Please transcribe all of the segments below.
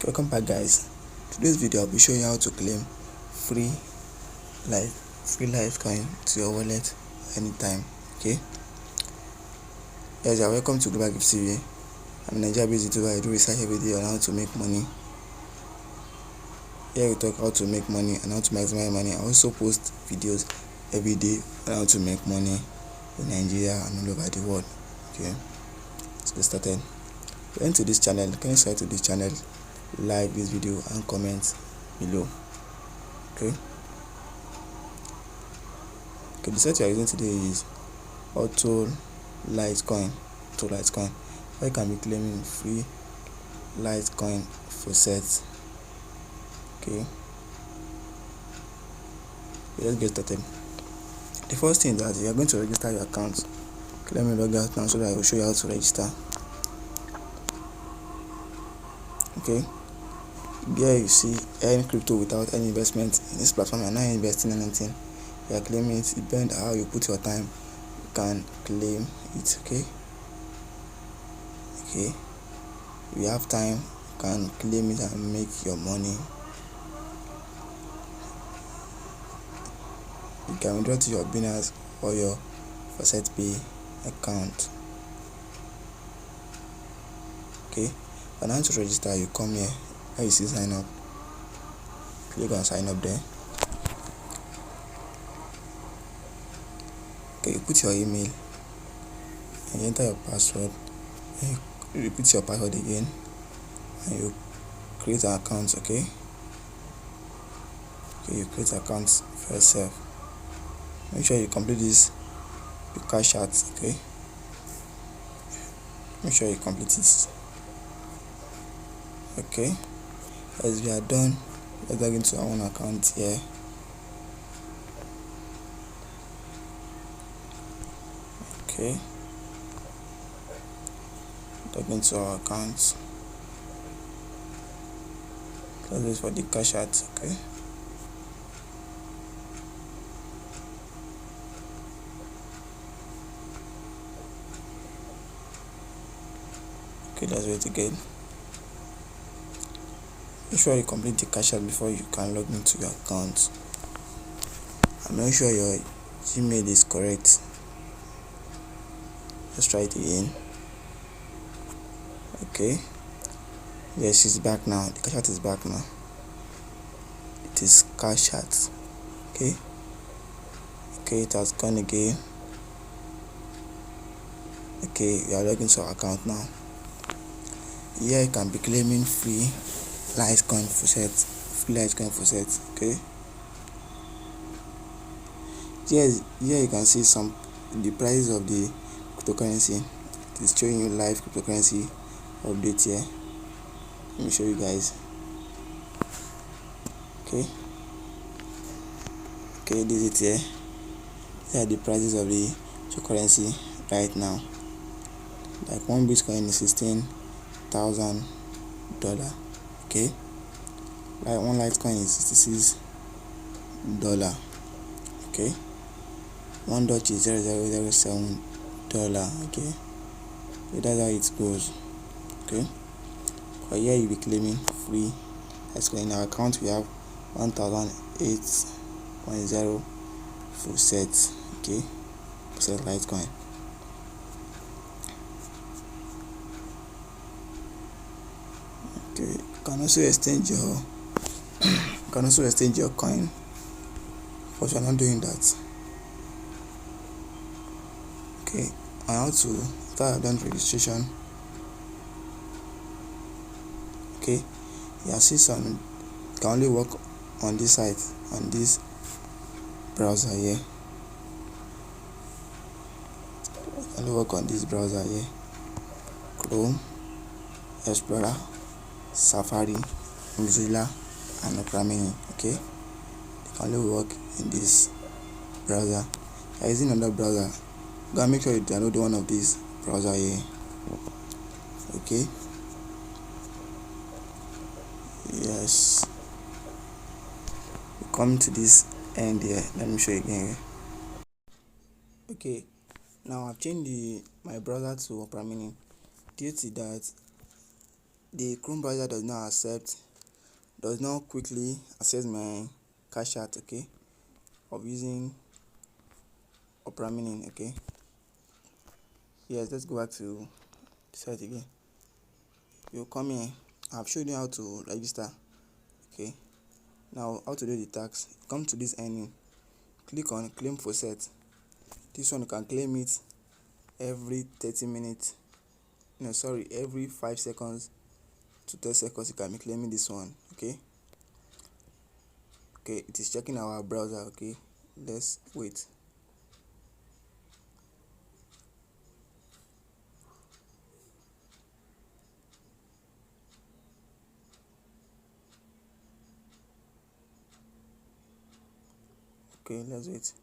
Welcome back, guys. Today's video I'll be showing you how to claim free LITECOIN to your wallet anytime. Okay, guys, you're welcome to Global Gift TV. I'm a Nigeria-based YouTuber. I do research every day on how to make money. Here we talk how to make money and how to maximize money. I also post videos every day on how to make money in Nigeria and all over the world. Okay, let's get started. If you're into this channel, can you subscribe to this channel, like this video and comment below. Okay, the site you are using today is LITECOIN, where you can be claiming free LITECOIN for sets. Okay, let's get started. The first thing is that you are going to register your account. Okay, let me log out now so that I will show you how to register. Okay, here you see earn crypto without any investment in this platform. You are not investing anything, you are claiming it. Depends how you put your time, you can claim it. Okay, if you have time, you can claim it and make your money. You can withdraw to your Binance or your Faucet Pay account. Okay, and now to register, you come here where you see sign up, click on sign up there. Okay, you put your email and you enter your password, and you repeat your password again, and you create an account. Okay, you create account for yourself. Make sure you complete this, you cash out. Okay, make sure you complete it. Okay, as we are done, let's log into our own account here. Okay, log into our account. Let's wait for the cash out. Okay, let's wait again. Make sure you complete the cash out before you can log into your account, and make sure your Gmail is correct. Let's try it again. Okay, yes, it's back now. The cash out is back now. It is cash out. Okay, it has gone again. Okay, we are logging into our account now. Here you can be claiming free LITECOIN for sets. Okay, here you can see the prices of the cryptocurrency. It is showing you live cryptocurrency update here. Let me show you guys. Okay, this is it here. Here are the prices of the cryptocurrency right now. Like one Bitcoin is $16,000. Okay, like one LITECOIN is $66. Okay, one DOGE is $0.007. Okay, so that's how it goes. Okay, for here you'll be claiming free LITECOIN. In our account we have 1008.0 full sets. Okay, full set LITECOIN. Okay, you can also exchange your coin, but you're not doing that. Okay, and after I've done registration, okay, you see some can only work on this site, on this browser here. Only work on this browser here: Chrome, Explorer, Safari, Mozilla, and Opera Mini. Okay, they can only work in this browser. If you are using another browser, go and make sure you download one of these browser here. Okay, yes, we come to this end here. Let me show you again. Okay, now I've changed my browser to Opera Mini due to that the Chrome browser does not quickly access my cache out, okay, of using Opera Mini. Okay, yes, let's go back to the site again. You come here. I've showed you how to register. Okay, now how to do the tax. Come to this ending, click on claim for set. This one you can claim it every 30 minutes, no sorry, every 5 seconds to 10 seconds. You can be claiming this one. Okay, it is checking our browser. Okay, let's wait. Okay, let's wait.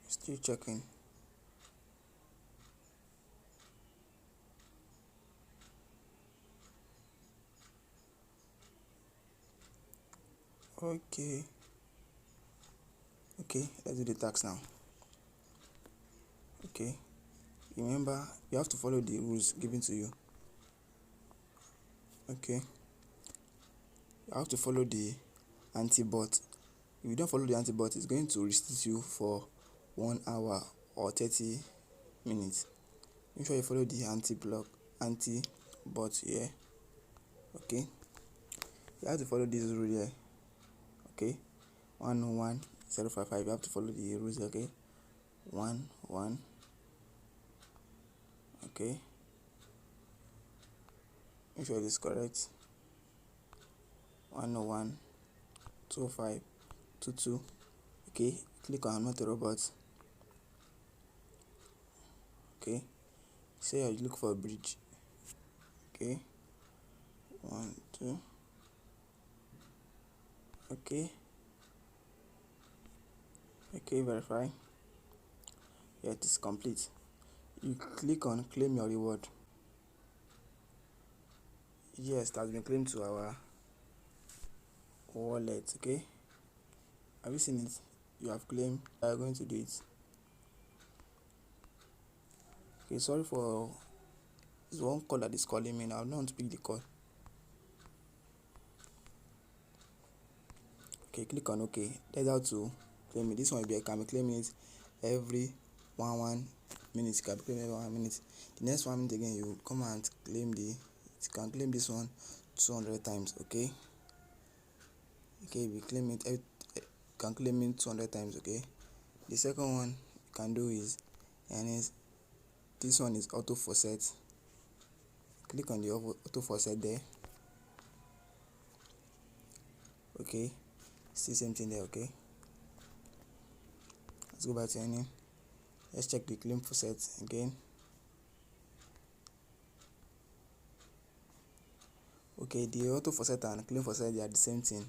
Still checking. Okay, let's do the tax now. Okay, remember you have to follow the rules given to you. Okay, you have to follow the anti-bot. If you don't follow the anti-bot, it's going to restrict you for 1 hour or 30 minutes. Make sure you follow the anti-bot here. Okay, you have to follow this rule here. Okay, 101.055. You have to follow the rules. Okay, 1 okay, make sure it is correct. 101.2522. okay, click on not a robot. Okay, say I look for a bridge. Okay, 1 2. Okay, verify. Yeah, it is complete. You click on claim your reward. Yes, it has been claimed to our wallet. Okay, have you seen it? You have claimed. We are going to do it. Okay, sorry for this one call that is calling me now. I don't want to pick the call. Okay, click on OK. That's how to claim it. This one can be claiming it every 1 minute. You can be claiming every 1 minute. The next 1 minute again, you come and claim you can claim this one 200 times. Okay, we claim it. You can claim it 200 times. Okay, the second one you can do is, this one is auto faucet. Click on the auto faucet there. Okay, see same thing there. Okay, let's go back to any. Let's check the claim faucet again. Okay, the auto faucet and claim faucet, they are the same thing.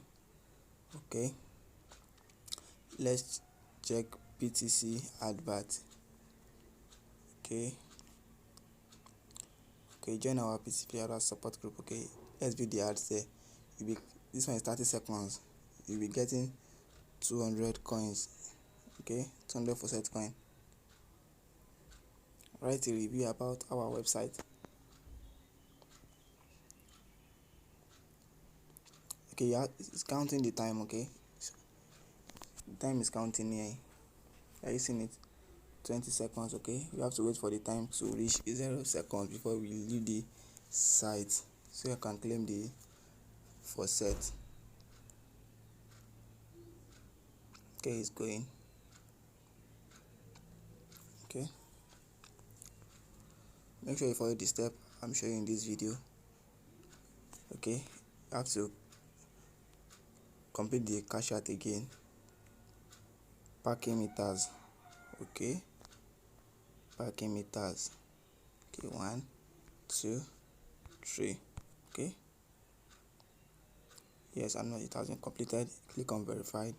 Okay, let's check PTC advert. Okay, join our PTC advert support group. Okay, let's view the ads there. This one is 30 seconds. You'll be getting 200 coins. Okay, 200 faucet coin. Write a review about our website. Okay, yeah, it's counting the time. Okay, the time is counting here. Are you seeing it? 20 seconds. Okay, you have to wait for the time to reach 0 seconds before we leave the site, so you can claim the faucet. Okay, it's going. Okay, make sure you follow the step I'm showing in this video. Okay, you have to complete the cash out again. Parking meters. Okay, parking meters. Okay, 1 2 3. Okay, yes, I know it has been completed. Click on verified.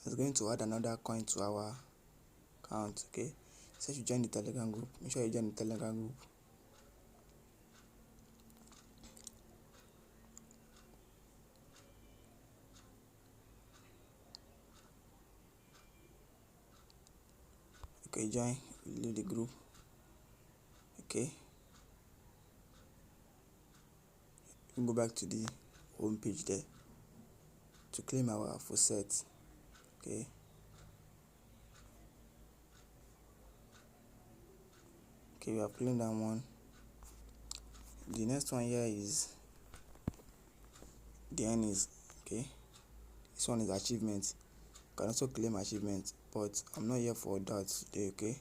It's going to add another coin to our account. Okay, so you join the Telegram group. Make sure you join the Telegram group. Okay, join, leave the group. Okay, we go back to the home page there to claim our faucet. Okay, we have claimed that one. The next one here is the earnings. Okay, this one is achievement. You can also claim achievement, but I'm not here for that today. Okay,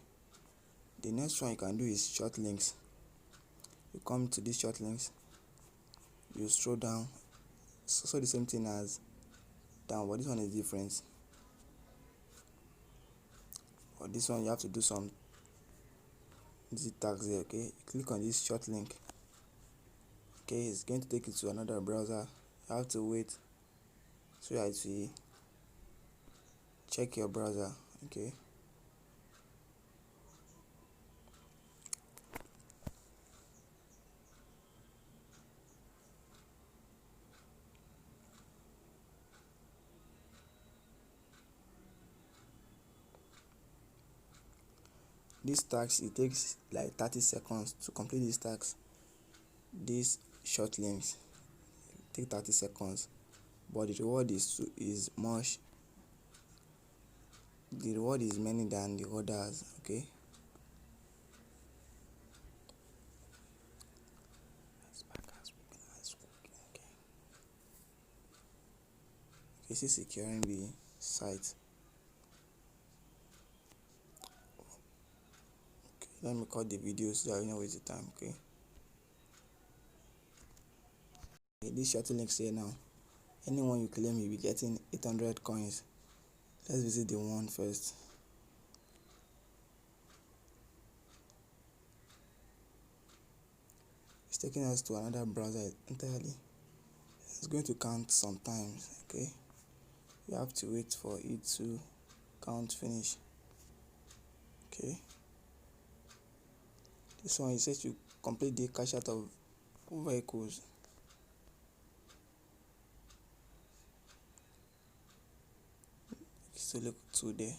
the next one you can do is short links. You come to these short links, you scroll down. So the same thing as down, but this one is different. For this one you have to do some tags there. Okay, you click on this short link. Okay, it's going to take you to another browser. You have to wait so that it will check your browser. Okay, this tax, it takes like 30 seconds to complete this tax. These short links take 30 seconds, but the reward is much. The reward is many than the others. Okay, this is securing the site. Okay, let me cut the video so that I don't waste the time. Okay, this short links here now. Anyone you claim, you'll be getting 800 coins. Let's visit the one first. It's taking us to another browser entirely. It's going to count sometimes. Okay, you have to wait for it to count finish. Okay, this one, it says you complete the cash out of vehicles. Select 2 there.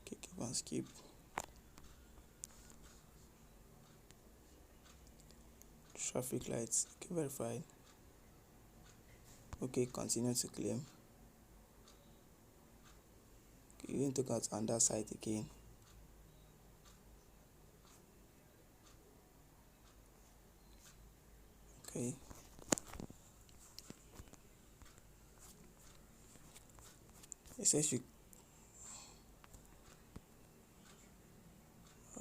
Okay, keep on skip. Traffic lights. Okay, verified. Okay, continue to claim. Okay, you need to go out on that site again. Okay, it says you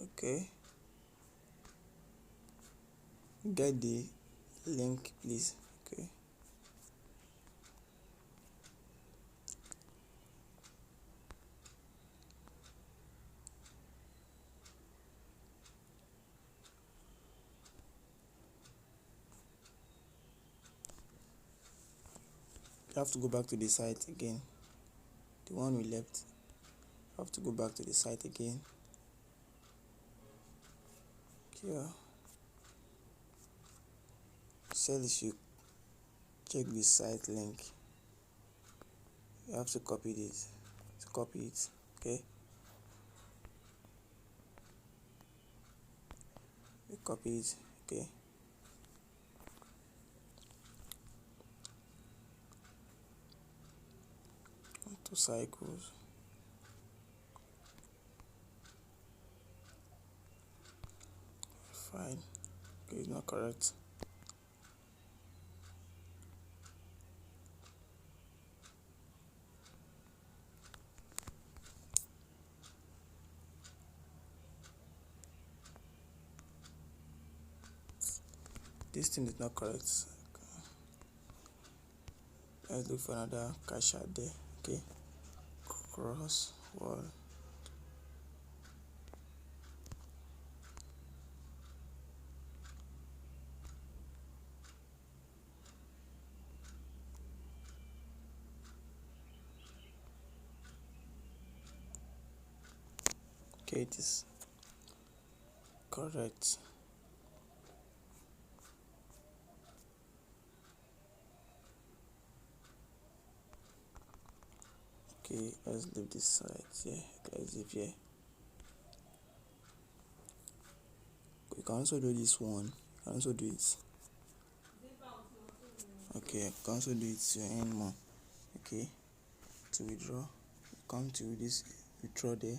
okay, get the link please. Okay, you have to go back to the site again, the one we left. You have to go back to the site again. Here, says you check the site link. You have to copy this. Okay, you copy it. Okay, to cycles. Fine. Okay, it's not correct. This thing is not correct. Let's look for another cash out there. Okay, cross wall. Okay, it is correct. Okay, let's leave this side here. Let's leave here. You can also do this one. You can also do it. Okay, I can also do it to earn more. Okay, to withdraw, come to this withdraw there.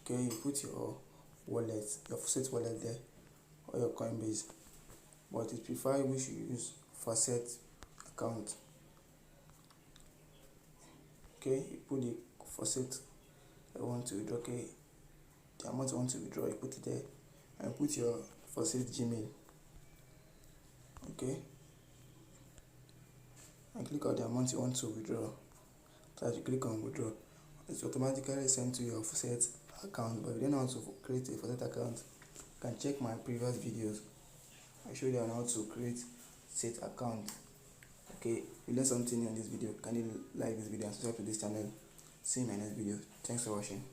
Okay, you put your wallet, your Faucet wallet there, or your Coinbase, but it's preferred we should use Faucet account. Okay, you put the Faucet you want to withdraw. Okay, the amount you want to withdraw, you put it there, and put your Faucet Gmail. Okay, and click on the amount you want to withdraw. So as you click on withdraw, it's automatically sent to your Faucet account. But if you don't know how to create a Faucet account, you can check my previous videos. I showed you on how to create set account. Okay, if you learned something new in this video, kindly like this video and subscribe to this channel. See you in my next video. Thanks for watching.